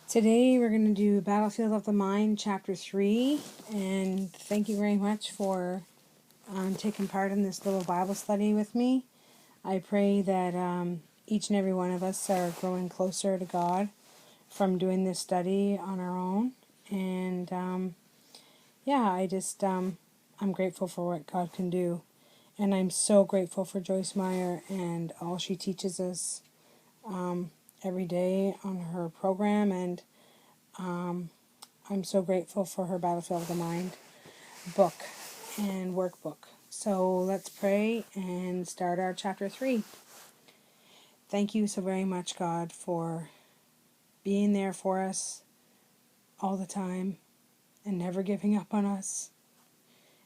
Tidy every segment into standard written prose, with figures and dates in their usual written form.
Today we're going to do Battlefield of the Mind, Chapter 3, and thank you very much for taking part in this little Bible study with me. I pray that each and every one of us are growing closer to God from doing this study on our own, and I'm grateful for what God can do, and I'm so grateful for Joyce Meyer and all she teaches us every day on her program, and I'm so grateful for her Battlefield of the Mind book and workbook. So let's pray and start our chapter 3. Thank you so very much, God, for being there for us all the time and never giving up on us.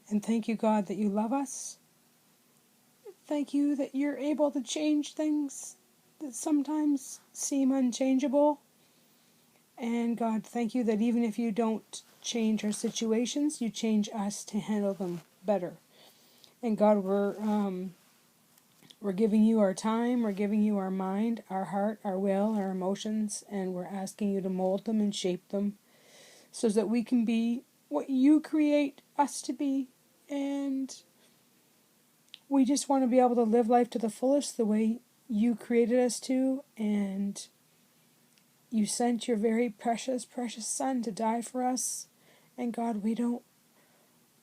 And thank you, God, that you love us. Thank you that you're able to change things that sometimes seem unchangeable. And God, thank you that even if you don't change our situations, you change us to handle them better. And God, we're giving you our time, we're giving you our mind, our heart, our will, our emotions, and we're asking you to mold them and shape them so that we can be what you create us to be. And we just want to be able to live life to the fullest the way you created us to, and you sent your very precious, precious Son to die for us. And God, we don't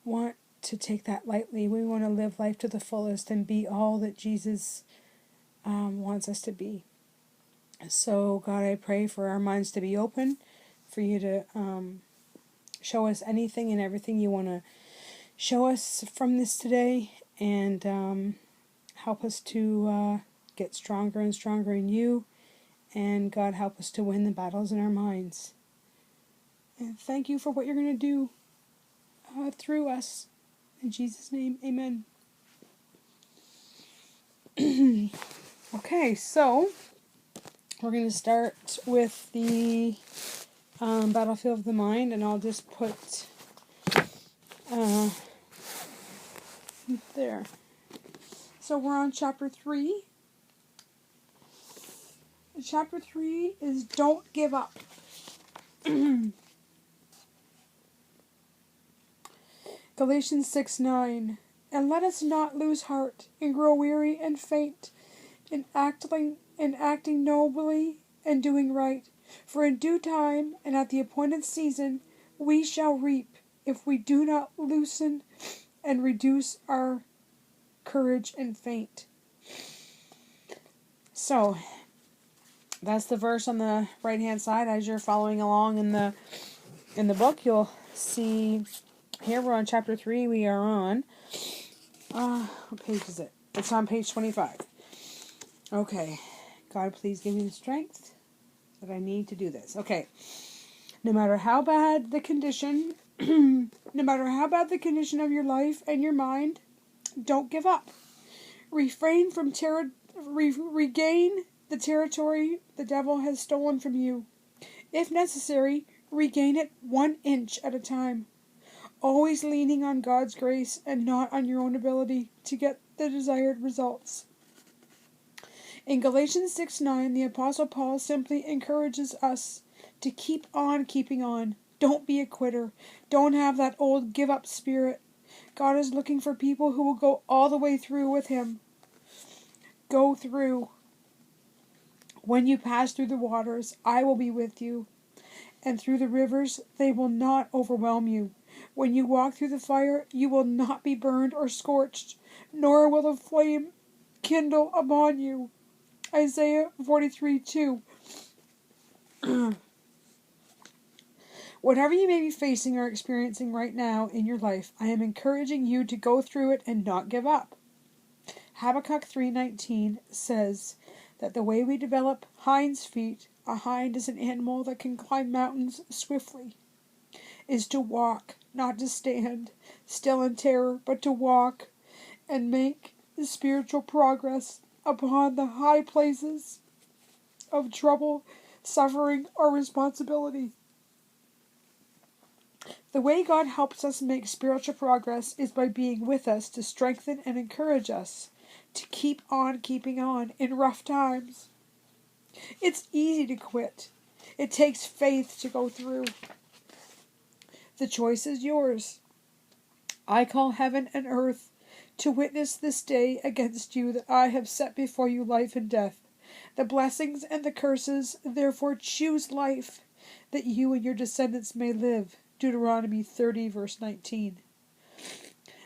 want to take that lightly. We want to live life to the fullest and be all that Jesus wants us to be. So, God, I pray for our minds to be open, for you to show us anything and everything you want to show us from this today, and help us to get stronger and stronger in you. And God, help us to win the battles in our minds. And thank you for what you're going to do through us. In Jesus' name, amen. Okay, so we're going to start with the Battlefield of the Mind, and I'll just put there. So we're on chapter 3. Chapter 3 is Don't Give Up. Galatians 6:9. And let us not lose heart, and grow weary and faint, in acting nobly and doing right. For in due time and at the appointed season we shall reap, if we do not loosen and reduce our courage and faint. So that's the verse on the right hand side. As you're following along in the book, you'll see here we're on chapter 3. We are on what page is it? It's on page 25. Okay. God, please give me the strength that I need to do this. Okay. No matter how bad the condition, no matter how bad the condition of your life and your mind, don't give up. Refrain from regain the territory the devil has stolen from you. If necessary, regain it 1 inch at a time. Always leaning on God's grace and not on your own ability to get the desired results. In Galatians 6:9, the Apostle Paul simply encourages us to keep on keeping on. Don't be a quitter. Don't have that old give-up spirit. God is looking for people who will go all the way through with him. Go through. When you pass through the waters, I will be with you. And through the rivers, they will not overwhelm you. When you walk through the fire, you will not be burned or scorched, nor will the flame kindle upon you. Isaiah 43:2. Whatever you may be facing or experiencing right now in your life, I am encouraging you to go through it and not give up. Habakkuk 3:19 says that the way we develop hind's feet, a hind is an animal that can climb mountains swiftly, is to walk, not to stand, still in terror, but to walk and make spiritual progress upon the high places of trouble, suffering, or responsibility. The way God helps us make spiritual progress is by being with us to strengthen and encourage us to keep on keeping on in rough times. It's easy to quit. It takes faith to go through. The choice is yours. I call heaven and earth to witness this day against you that I have set before you life and death, the blessings and the curses. Therefore choose life, that you and your descendants may live. Deuteronomy 30, verse 19.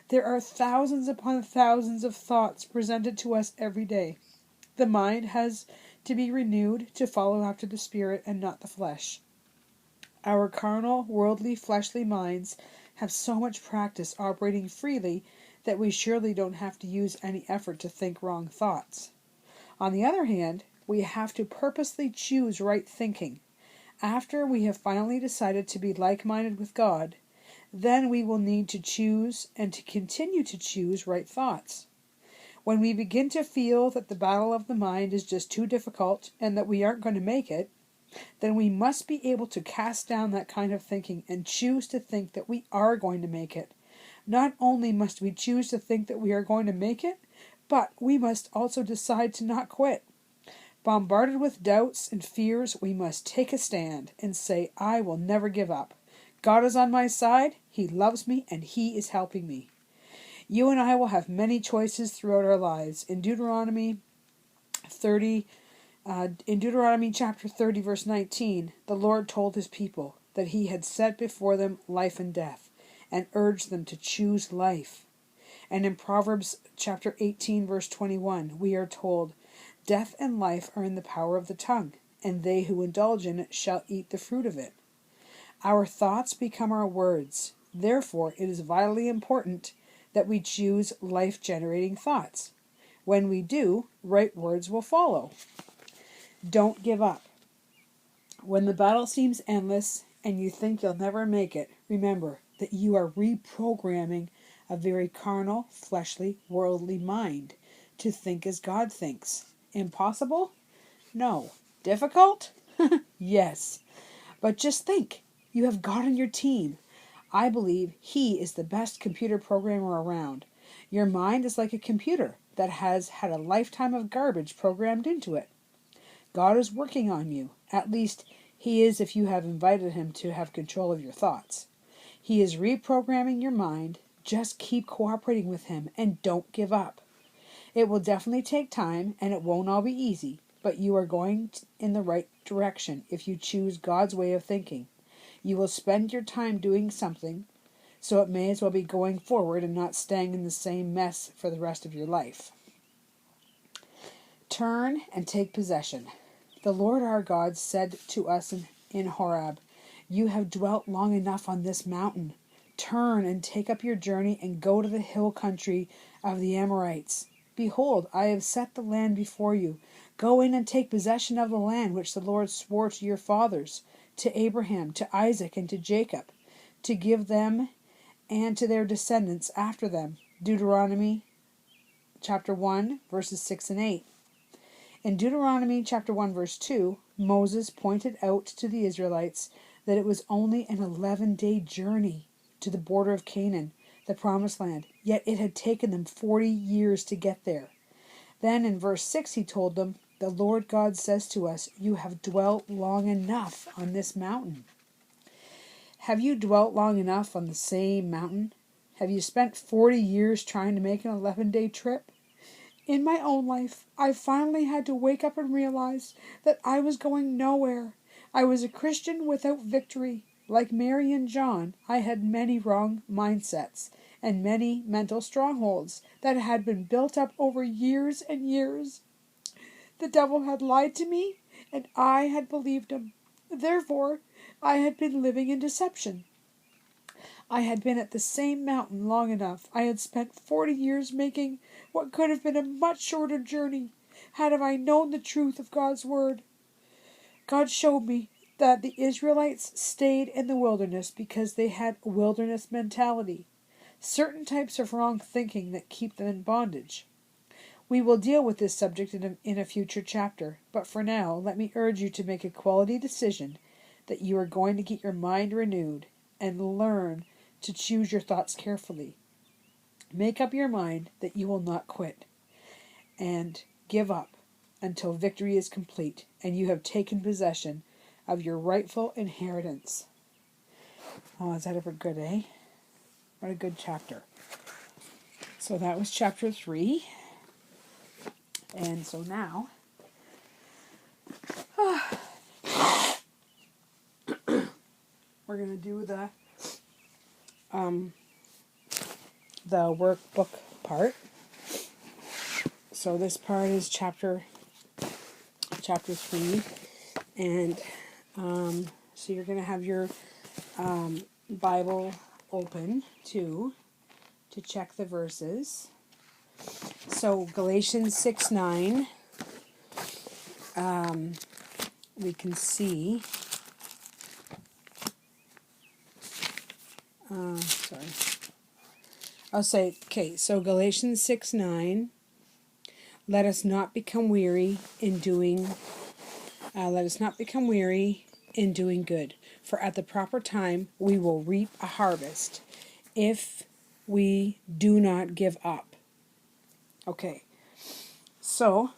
There are thousands upon thousands of thoughts presented to us every day. The mind has to be renewed to follow after the Spirit and not the flesh. Our carnal, worldly, fleshly minds have so much practice operating freely that we surely don't have to use any effort to think wrong thoughts. On the other hand, we have to purposely choose right thinking. After we have finally decided to be like-minded with God, then we will need to choose and to continue to choose right thoughts. When we begin to feel that the battle of the mind is just too difficult and that we aren't going to make it, then we must be able to cast down that kind of thinking and choose to think that we are going to make it. Not only must we choose to think that we are going to make it, but we must also decide to not quit. Bombarded with doubts and fears, we must take a stand and say, I will never give up. God is on my side, He loves me, and He is helping me. You and I will have many choices throughout our lives. In Deuteronomy chapter 30, verse 19, the Lord told His people that He had set before them life and death, and urged them to choose life. And in Proverbs chapter 18, verse 21, we are told, death and life are in the power of the tongue, and they who indulge in it shall eat the fruit of it. Our thoughts become our words. Therefore, it is vitally important that we choose life-generating thoughts. When we do, right words will follow. Don't give up. When the battle seems endless and you think you'll never make it, remember that you are reprogramming a very carnal, fleshly, worldly mind to think as God thinks. Impossible? No. Difficult? Yes. But just think. You have God on your team. I believe He is the best computer programmer around. Your mind is like a computer that has had a lifetime of garbage programmed into it. God is working on you. At least He is if you have invited Him to have control of your thoughts. He is reprogramming your mind. Just keep cooperating with Him and don't give up. It will definitely take time and it won't all be easy, but you are going in the right direction if you choose God's way of thinking. You will spend your time doing something, so it may as well be going forward and not staying in the same mess for the rest of your life. Turn and take possession. The Lord our God said to us in Horeb, you have dwelt long enough on this mountain. Turn and take up your journey and go to the hill country of the Amorites. Behold, I have set the land before you. Go in and take possession of the land which the Lord swore to your fathers, to Abraham, to Isaac, and to Jacob, to give them and to their descendants after them. Deuteronomy chapter 1, verses 6 and 8. In Deuteronomy chapter 1, verse 2, Moses pointed out to the Israelites that it was only an 11-day journey to the border of Canaan, the promised land, yet it had taken them 40 years to get there. Then in verse 6 he told them, the Lord God says to us, you have dwelt long enough on this mountain. Have you dwelt long enough on the same mountain? Have you spent 40 years trying to make an 11-day trip? In my own life, I finally had to wake up and realize that I was going nowhere. I was a Christian without victory. Like Mary and John, I had many wrong mindsets and many mental strongholds that had been built up over years and years. The devil had lied to me, and I had believed him. Therefore, I had been living in deception. I had been at the same mountain long enough. I had spent 40 years making what could have been a much shorter journey, had I known the truth of God's word. God showed me that the Israelites stayed in the wilderness because they had a wilderness mentality, certain types of wrong thinking that keep them in bondage. We will deal with this subject in a future chapter, but for now, let me urge you to make a quality decision that you are going to get your mind renewed and learn to choose your thoughts carefully. Make up your mind that you will not quit and give up until victory is complete and you have taken possession of your rightful inheritance. Oh, is that ever good, eh? What a good chapter. So that was chapter 3. And so now, we're going to do the workbook part. So this part is chapter 3. And so you're going to have your Bible open to check the verses. So Galatians 6:9, we can see, I'll say, okay, so Galatians 6:9, let us not become weary in doing good, for at the proper time we will reap a harvest if we do not give up. Okay, so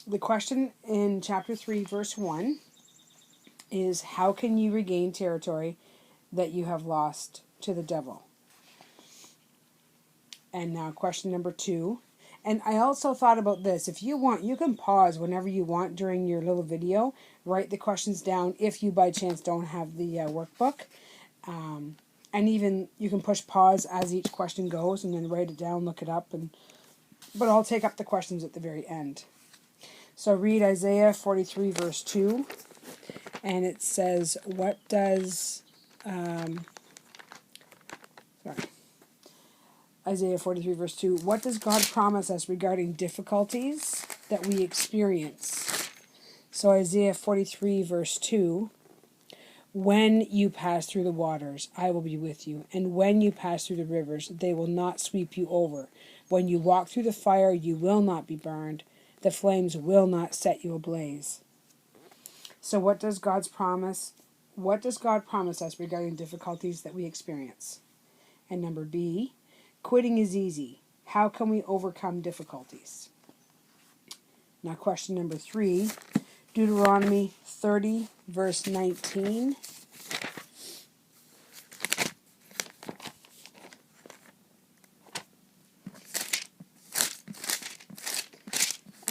the question in chapter 3, verse 1 is, how can you regain territory that you have lost to the devil? And now question number 2. And I also thought about this. If you want, you can pause whenever you want during your little video. Write the questions down if you by chance don't have the workbook. And even you can push pause as each question goes and then write it down, look it up. But I'll take up the questions at the very end. So read Isaiah 43 verse 2. And it says, Isaiah 43 verse 2, what does God promise us regarding difficulties that we experience? So Isaiah 43 verse 2, when you pass through the waters, I will be with you. And when you pass through the rivers, they will not sweep you over. When you walk through the fire, you will not be burned. The flames will not set you ablaze. So what does God promise us regarding difficulties that we experience? And number B, quitting is easy. How can we overcome difficulties? Now question number 3, Deuteronomy 30 verse 19.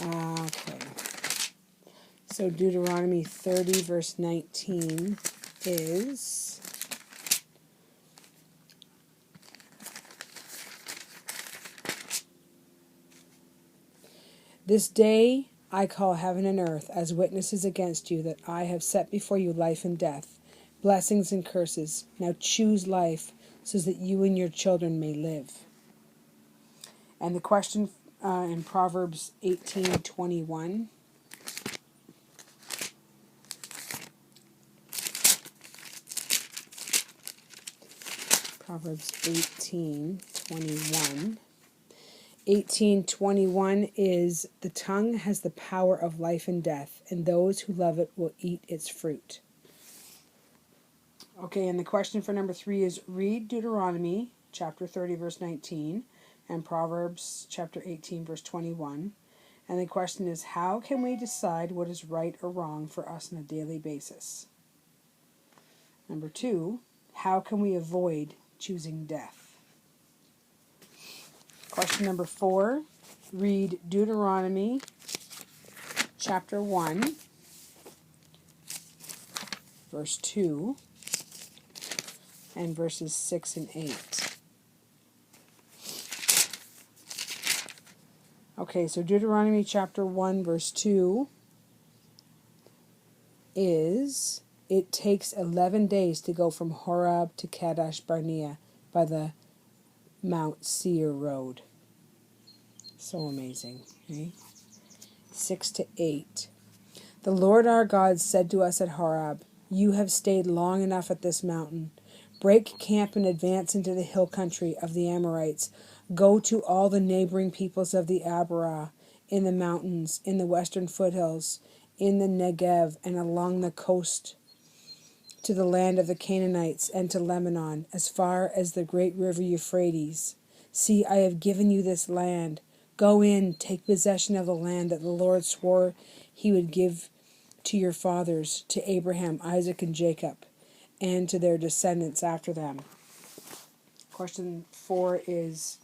Okay. So Deuteronomy 30 verse 19 is, this day I call heaven and earth as witnesses against you that I have set before you life and death, blessings and curses. Now choose life so that you and your children may live. And the question in Proverbs 18:21. Proverbs 18:21. 18:21 is, the tongue has the power of life and death, and those who love it will eat its fruit. Okay, and the question for number 3 is, read Deuteronomy chapter 30 verse 19 and Proverbs chapter 18 verse 21. And the question is, how can we decide what is right or wrong for us on a daily basis? Number 2, how can we avoid choosing death? Question number 4, read Deuteronomy chapter 1, verse 2, and verses 6 and 8. Okay, so Deuteronomy chapter 1, verse 2 is, it takes 11 days to go from Horeb to Kadesh Barnea by the Mount Seir road. So amazing. Okay? 6 to 8. The Lord our God said to us at Horeb, you have stayed long enough at this mountain. Break camp and advance into the hill country of the Amorites. Go to all the neighboring peoples of the Abarah, in the mountains, in the western foothills, in the Negev, and along the coast to the land of the Canaanites and to Lebanon, as far as the great river Euphrates. See, I have given you this land. Go in, take possession of the land that the Lord swore he would give to your fathers, to Abraham, Isaac, and Jacob, and to their descendants after them. Question 4 is,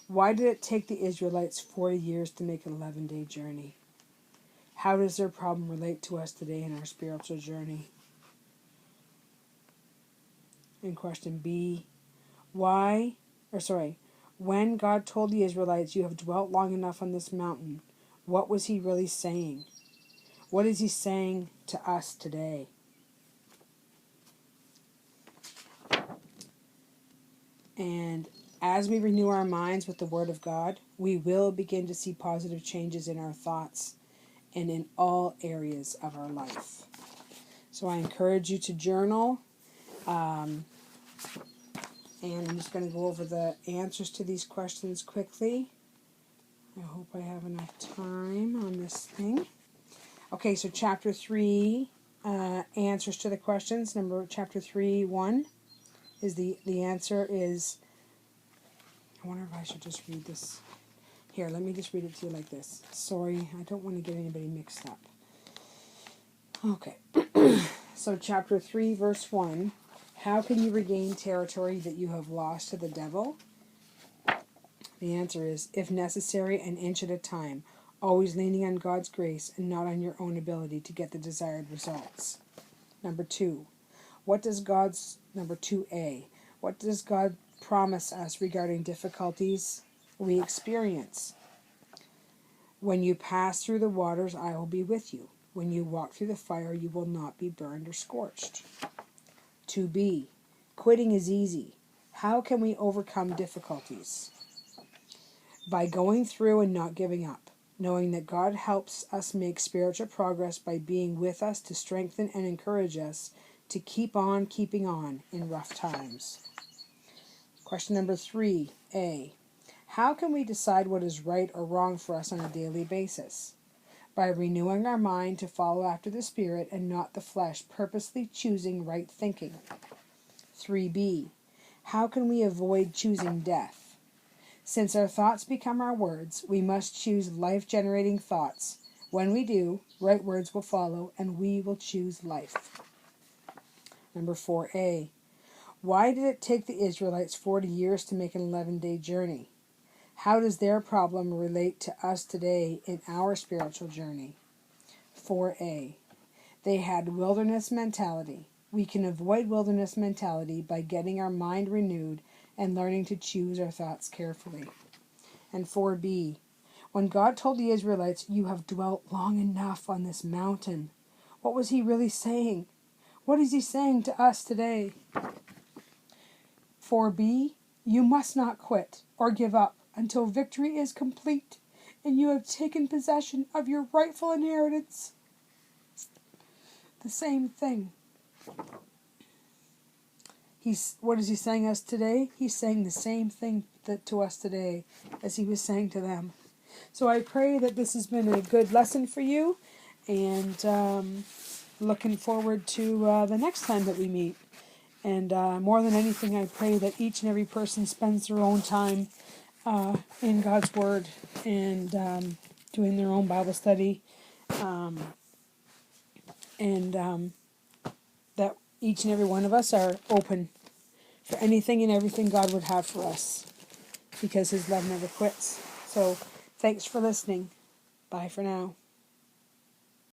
why did it take the Israelites 40 years to make an 11-day journey? How does their problem relate to us today in our spiritual journey? And question B, when God told the Israelites, you have dwelt long enough on this mountain, what was he really saying? What is he saying to us today? And as we renew our minds with the Word of God, we will begin to see positive changes in our thoughts and in all areas of our life. So I encourage you to journal. And I'm just going to go over the answers to these questions quickly. I hope I have enough time on this thing. Okay, so chapter 3, answers to the questions. Chapter 3:1 is the answer is, I wonder if I should just read this. Here, let me just read it to you like this. Sorry, I don't want to get anybody mixed up. Okay, so chapter 3, verse 1. How can you regain territory that you have lost to the devil? The answer is, if necessary, an inch at a time, always leaning on God's grace and not on your own ability to get the desired results. Number 2, Number 2a, what does God promise us regarding difficulties we experience? When you pass through the waters, I will be with you. When you walk through the fire, you will not be burned or scorched. 2b, quitting is easy. How can we overcome difficulties? By going through and not giving up, knowing that God helps us make spiritual progress by being with us to strengthen and encourage us to keep on keeping on in rough times. Question number 3a. How can we decide what is right or wrong for us on a daily basis? By renewing our mind to follow after the Spirit and not the flesh, purposely choosing right thinking. 3b. How can we avoid choosing death? Since our thoughts become our words, we must choose life-generating thoughts. When we do, right words will follow, and we will choose life. Number 4a. Why did it take the Israelites 40 years to make an 11-day journey? How does their problem relate to us today in our spiritual journey? 4a. They had wilderness mentality. We can avoid wilderness mentality by getting our mind renewed and learning to choose our thoughts carefully. And 4b. When God told the Israelites, you have dwelt long enough on this mountain, what was he really saying? What is he saying to us today? 4b. You must not quit or give up until victory is complete and you have taken possession of your rightful inheritance. The same thing. What is he saying us today? He's saying the same thing to us today as he was saying to them. So I pray that this has been a good lesson for you, and looking forward to the next time that we meet. And more than anything, I pray that each and every person spends their own time in God's Word and doing their own Bible study, and that each and every one of us are open for anything and everything God would have for us, because his love never quits. So thanks for listening. Bye for now.